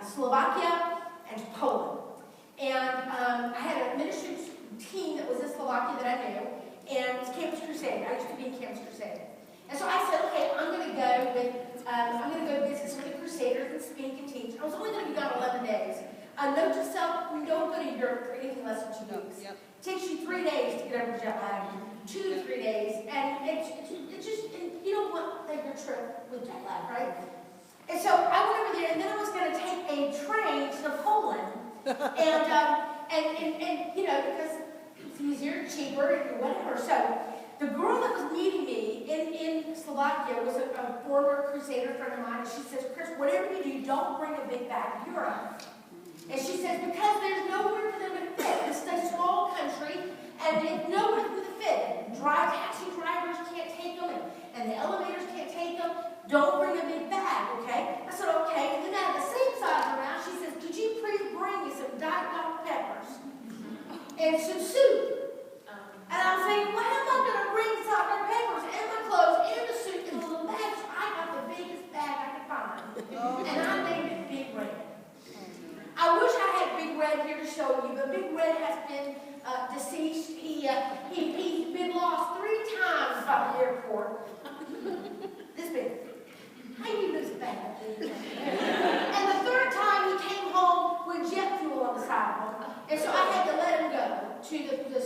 Slovakia and Poland. And I had a ministry team that was in Slovakia that I knew, and it was Campus Crusade. I used to be in Campus Crusade. And so I said, okay, I'm going to go visit some of the Crusaders and speak and teach. I was only going to be gone 11 days. Note to self, don't go to Europe for anything less than 2 weeks. Yep. It takes you 3 days to get over jet lag, 2 to 3 days, and it's just, you don't want like your trip with jet lag, right? And so I went over there, and then I was going to take a train to Poland, and you know, because it's easier, cheaper, and whatever. So the girl that was meeting me in Slovakia was a former Crusader friend of mine, and she says, Chris, whatever you do, don't bring a big bag to Europe. And she says, because there's nowhere for them to fit. This is a small country, and there's nowhere for them to fit. Taxi drivers can't take them, and the elevators can't take them. Don't bring a big bag, okay? I said, okay. And then at the same size around, she says, could you please bring me some Diet Dr. Peppers and some soup? And I'm saying, well, how am I going to bring Dr. Peppers and my clothes and the soup in a little bag? So I got the biggest bag I could find, and I named it Big Red. I wish I had Big Red here to show you, but Big Red has been deceased. He's been lost 3 times by the airport. This big. How do you lose a bag? And the 3rd time he came home with jet fuel on the sidewalk, and so I had to let him go to the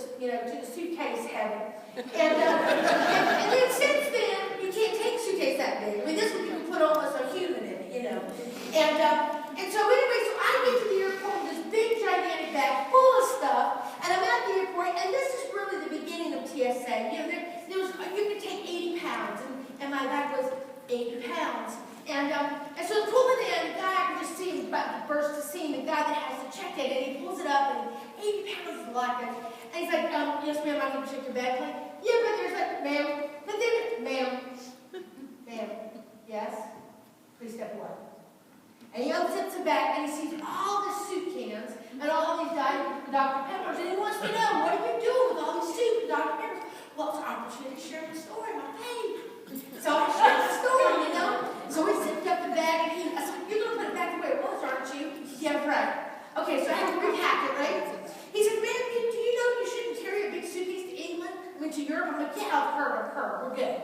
suitcase heaven. And then since then you can't take a suitcase that big. I mean, this one you can put almost a human in it, you know. And so anyway, so I get to the airport with this big gigantic bag full of stuff, and I'm at the airport, and this is really the beginning of TSA. You know, you could take 80 pounds, and my bag was 80 pounds. And so pulling in, the guy, I can just see him about to burst the scene, the guy that has the check in, and he pulls it up, and 80 pounds is a lot. And he's like, yes, ma'am, I can check your bag. I'm like, yeah, but there's like, ma'am, but then, ma'am, yes, please step away. And he opens the bag, and he sees all the soup cans and all these Dr. Peppers, and he wants to know, what are you doing with all these soup and Dr. Peppers? Well, it's an opportunity to share the story, my babe. So I shared the story, you know. So we zipped up the bag, and I said, you're going to put it back the way it was, aren't you? Yeah, right. Okay, so I had to repack it, right? He said, man, do you know you shouldn't carry a big suitcase to England? I mean, to Europe? I'm like, yeah, I've heard, we're good.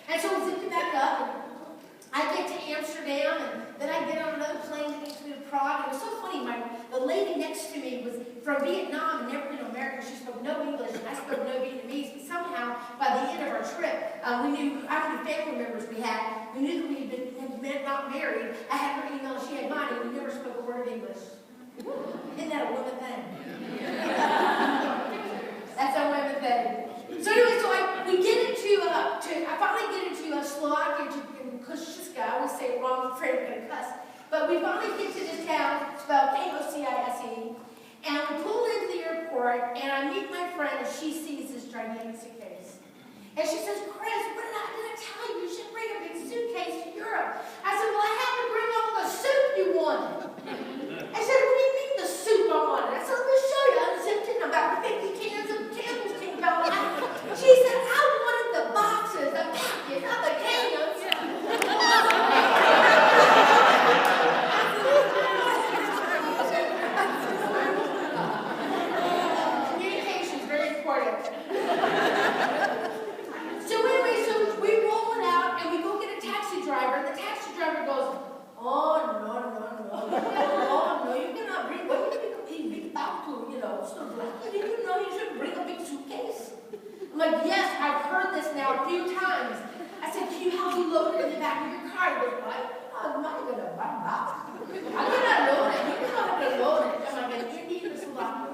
And so we zipped it back up, and I get to Amsterdam, and then I get on another plane that takes me to Prague. It was so funny. The lady next to me was from Vietnam and never been to America. She spoke no English, and I spoke no Vietnamese. But somehow, by the end of our trip, we knew how many family members we had. We knew that we had been not married. I had her email, she had mine, and we never spoke a word of English. Isn't that a woman thing? That's a women thing. So anyway, we get into, I finally get into Slovakia, Košice. I always say it wrong, I'm afraid I'm going to cuss. But we finally get to this town, spelled K-O-C-I-S-E, and we pull into the airport, and I meet my friend, and she sees this gigantic suitcase. And she says, Chris, what did I tell you? You should bring a big suitcase to Europe. I said, well, I have to bring all the soup you wanted. I said, what do you mean the soup I wanted? I said, let me show you. I unzipped it, and about 50 cans of Campbell's came out. She said, I wanted the boxes, the packets, not the cans. Communication is very important. So anyway, so we roll it out and we go get a taxi driver, and the taxi driver goes, oh no, you cannot bring a big auto, you know. So did you know you should bring a big suitcase? I'm like, yes, I've heard this now a few times. I said, can you help me load it in the back of your car? He goes, what? I'm not going to buy it. I cannot load it. You cannot have to load it. I'm like, you need this a lot.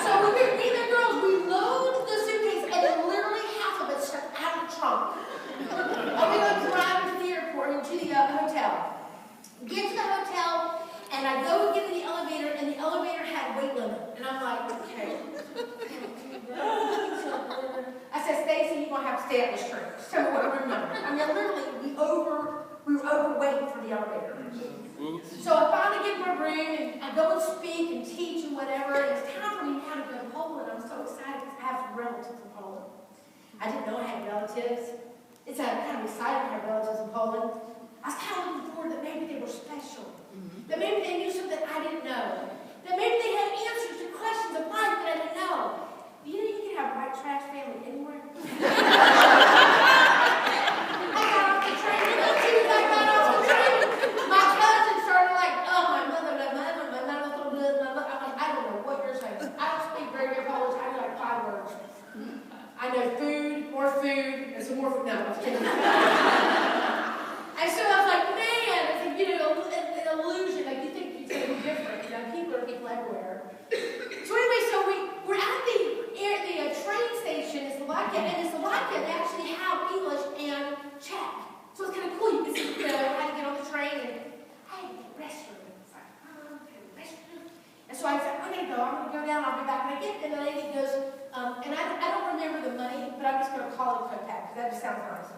So me and the girls, we load the suitcase, and then literally half of it stuck out of the trunk. And we go drive to the airport, to the hotel. Get to the hotel, and I go get in the elevator, and the elevator had weight limit. And I'm like, okay. I said, Stacy, you're going to have to stay at this church. So I remember. I mean, literally, we were overweight for the elevator. So I finally get in my room, and I go and speak and teach and whatever, and it's time for me to go to Poland. I'm so excited because I have some relatives in Poland. I didn't know I had relatives. It's kind of exciting to have relatives in Poland. I was kind of looking forward that maybe they were special. trash family anywhere? I got off the train, and as soon as I got off the train, my cousin started like, oh, my mother. I'm like, I don't know what you're saying. I don't speak very good Polish. I know like 5 words. I know food, more food, and some more food. No, I'm just kidding. And so I was like, man, it's like, you know, an illusion. Like, you think it's going to be different. You know, people are people everywhere. So anyway, so we're at the train station in Slovakia, and in Slovakia, they actually have English and Czech. So it's kind of cool. You can see, you know, how to get on the train, and, hey, the restroom. It's like, okay, the restroom. And so I said, I'm going to go down, I'll be back. And I get, and the lady goes, and I don't remember the money, but I'm just going to call it Kopeck, because that just sounds nice.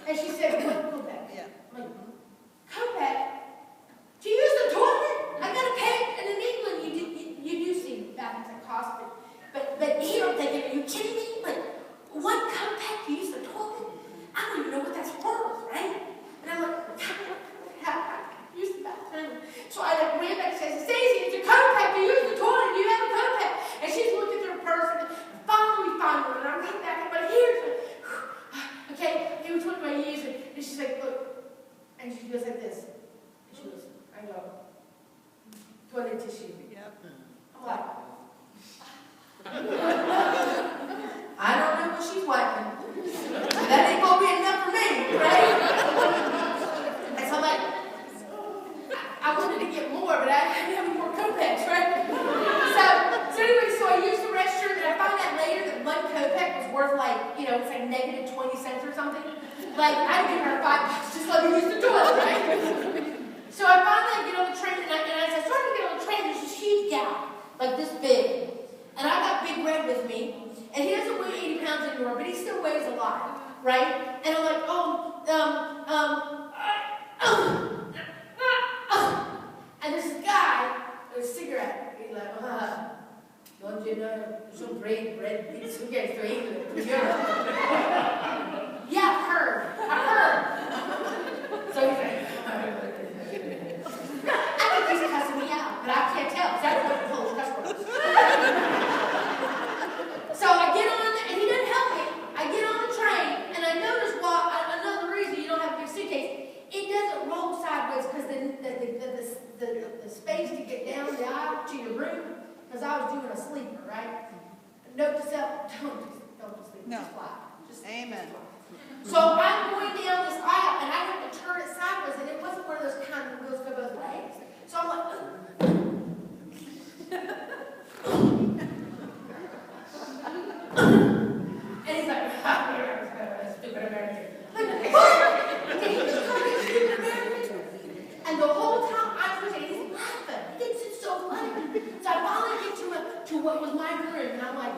And she said, what Kopeck? Yeah. I'm like, Kopeck? To use the toilet? I got to pay. And in England, you do see bathrooms that cost it. But here I'm thinking, are you kidding me? Like, 1 Kopeck to use the toilet? I don't even know what that's worth, right? And I'm like, use the bathroom. So I like ran back and said, Stacey, it's a Kopeck to use the toilet. Do you have a Kopeck? And she's looking through her purse, and finally we find one. And I'm right back, but here's it. Okay, which one do I use? And she's like, look. And she goes like this. And she goes, I go, toilet tissue. Yep. I'm like, I don't know what she's wiping. That ain't gonna be enough for me, right? And so I'm like, I wanted to get more, but I didn't have any more Kopecks, right? So anyway, so I used the restroom, and I found out later that 1 Kopeck was worth like, you know, it's like negative 20 cents or something. Like, I'd give her $5 just let me use the toilet, right? So I finally get on the train, and as I started to get on the train, there's this huge gap, like this big. And I got Big Red with me, and he doesn't weigh 80 pounds anymore, but he still weighs a lot, right? And I'm like, and there's this guy with a cigarette. He's like, don't you know, some great red big cigarettes to England, to Europe. Yeah, I heard. So he's like, I think he's cussing me out, but I can't tell, because I don't know the Polish cuss words. So I get on, and he doesn't help me. I get on the train, and I notice another reason you don't have a big suitcase, it doesn't roll sideways because the space to get down the aisle to your room, because I was doing a sleeper, right? Note to self, don't sleep, just fly. Amen. So I'm going down this aisle, and I have to turn it sideways, and it wasn't one of those kind of goes go both ways. So I'm like, and he's like, stupid American. Like, what? Did he just call me a stupid American? And the whole time I was thinking, he's laughing. He thinks it's so funny. So I finally get to what was my room, and I'm like,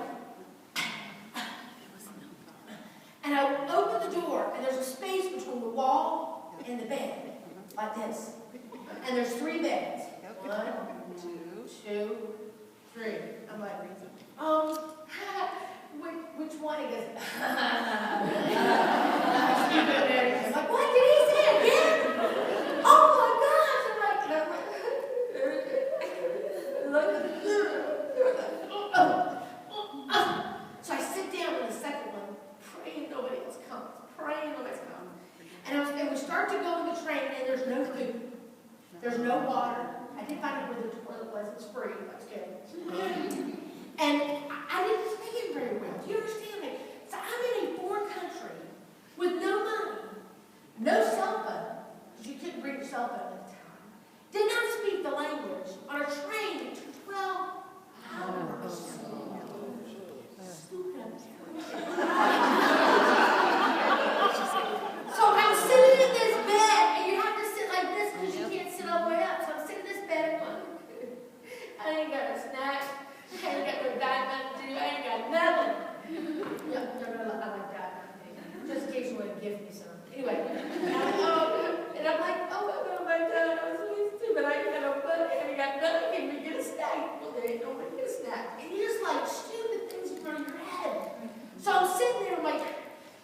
and I open the door, and there's a space between the wall and the bed, like this. And there's 3 beds. 1, 2, 3. I'm like, which one? He goes, I'm like, what did he say again? Oh my gosh! I'm like, so I sit down in the second one, praying nobody else comes, and we start to go in the train, and there's no food, there's no water. I did find out where the toilet was. It was free. That's good. And I didn't speak it very well. Do you understand me? So I'm in a foreign country with no money, no cell phone, because you couldn't bring your cell phone at the time. Did not speak the language on a train that took 12 hours. So I'm sitting in this bed, and you have to sit like this because you can't sit all the way up. So I'm sitting in this bed, and I ain't got a snack. I ain't got no diamond to do. I ain't got nothing. No, I like that. Just in case you want to give me some. Anyway, and I'm like, oh my God, I was really stupid. I ain't got no money. I ain't got nothing. Can we get a snack? Well, there ain't no way to get a snack. And you just like stupid things in front of your head. So I'm sitting there, I'm like,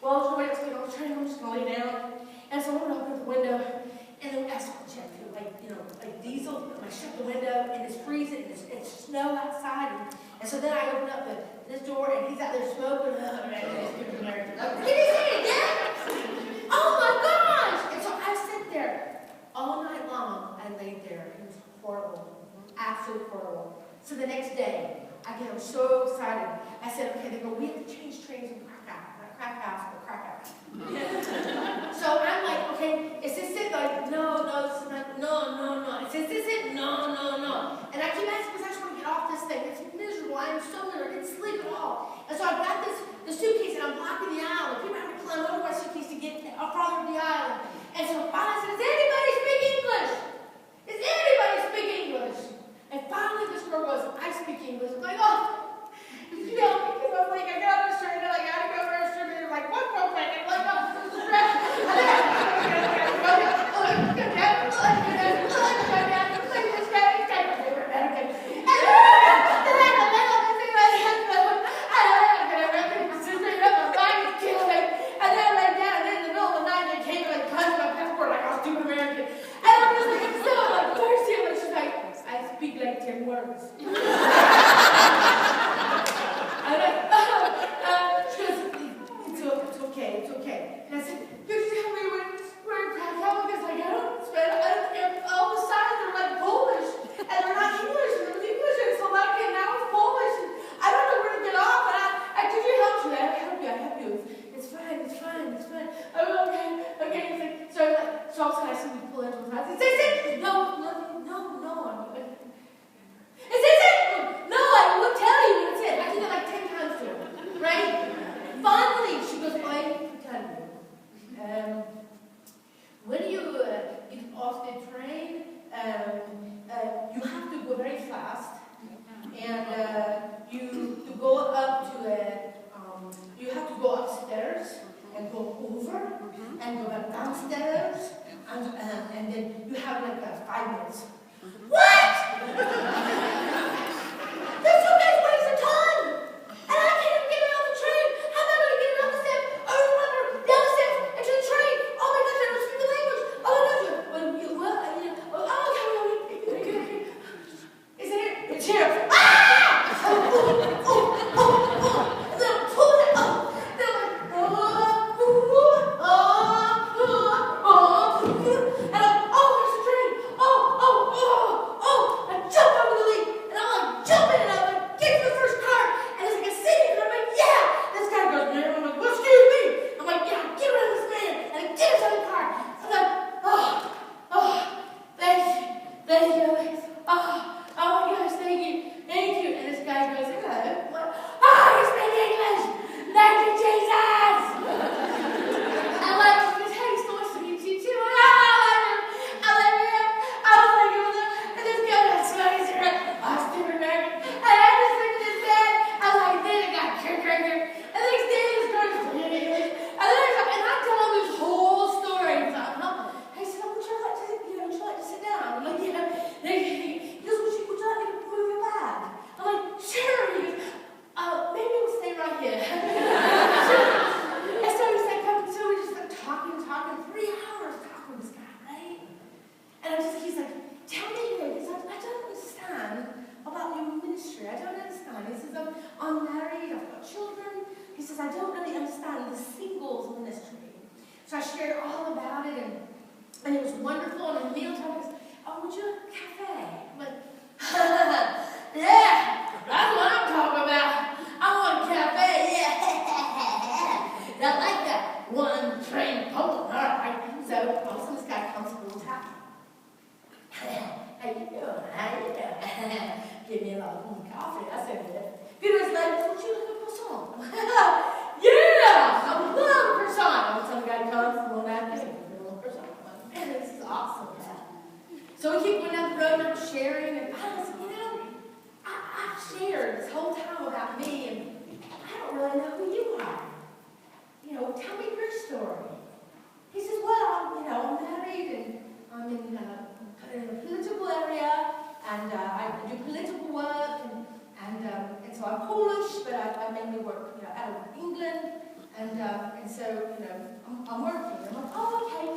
well, there's nobody else getting on the train. I'm just going to lay down. And so I'm going to open the window, and then I start checking, like diesel. And I shut the window, and it's freezing, and it's snow outside, and And so then I open up this door, and he's out there smoking. Can you see it again? Oh my gosh! And so I sit there all night long. I laid there. It was horrible. Absolutely horrible. So the next day, I'm so excited. I said, okay, they go, we have to change trains in Krakow. So I'm like, okay, is this it? Like, no, this is not, no. Is this it? No. And I keep asking because I just want to get off this thing. It's miserable. I'm so miserable. I didn't sleep at all. And so I've got the suitcase and I'm blocking the aisle. And people have to climb over my suitcase to get across the aisle. And so finally I said, does anybody speak English? Does anybody speak English? And finally this girl goes, I speak English. I'm like, oh. You know, because I was like, I got to start, I got to go register, and they're like, what program? I'm like, oh, this is right. I'm working. I'm like, oh, okay.